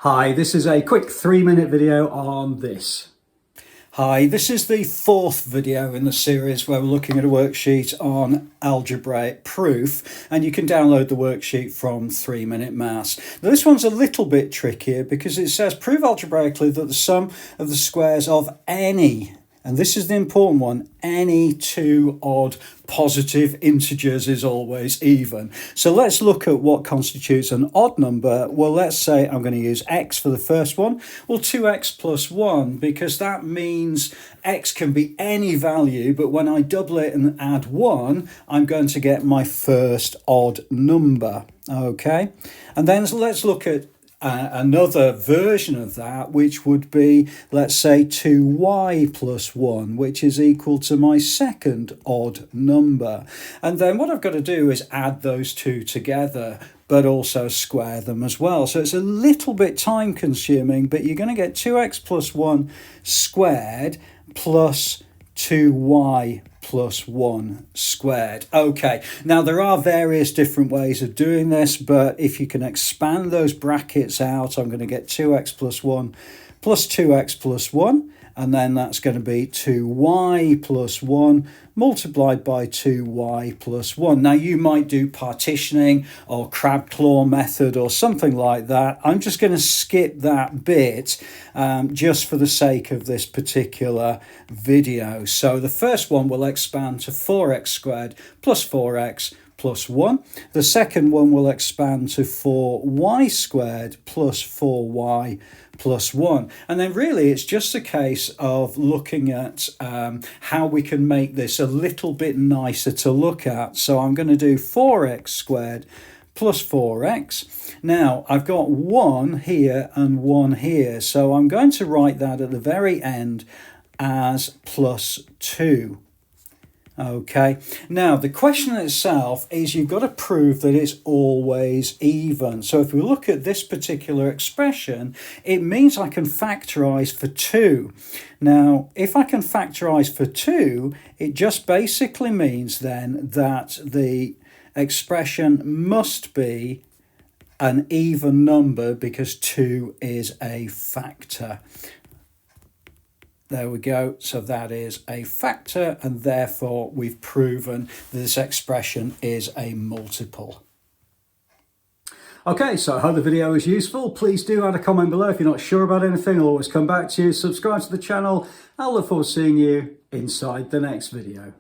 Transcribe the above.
Hi, this is a quick 3-minute video on this. Hi, this is the fourth video in the series where we're looking at a worksheet on algebraic proof, and you can download the worksheet from 3-Minute Maths. Now, this one's a little bit trickier because it says prove algebraically that the sum of the squares of any, and this is the important one, any two odd positive integers is always even. So let's look at what constitutes an odd number. Well, let's say I'm going to use x for the first one. Well, 2x plus 1, because that means x can be any value, but when I double it and add 1, I'm going to get my first odd number. Okay, and then let's look at another version of that, which would be, let's say, 2y plus 1, which is equal to my second odd number. And then what I've got to do is add those two together, but also square them as well. So it's a little bit time consuming, but you're going to get 2x plus 1 squared plus 2y plus 1 squared. Okay, now there are various different ways of doing this, but if you can expand those brackets out, I'm going to get 2x plus 1 plus 2x plus 1, and then that's going to be 2y plus 1 multiplied by 2y plus 1. Now, you might do partitioning or crab claw method or something like that. I'm just going to skip that bit just for the sake of this particular video. So the first one will expand to 4x squared plus 4x plus 1. The second one will expand to 4y squared plus 4y plus 1. And then really it's just a case of looking at how we can make this a little bit nicer to look at. So I'm going to do 4x squared plus 4x. Now I've got 1 here and 1 here, so I'm going to write that at the very end as plus 2. Okay, now the question itself is you've got to prove that it's always even. So if we look at this particular expression, it means I can factorize for 2. Now, if I can factorize for 2, it just basically means then that the expression must be an even number because 2 is a factor. There we go. So that is a factor, and therefore we've proven that this expression is a multiple. Okay, so I hope the video was useful. Please do add a comment below if you're not sure about anything. I'll always come back to you. Subscribe to the channel. I'll look forward to seeing you inside the next video.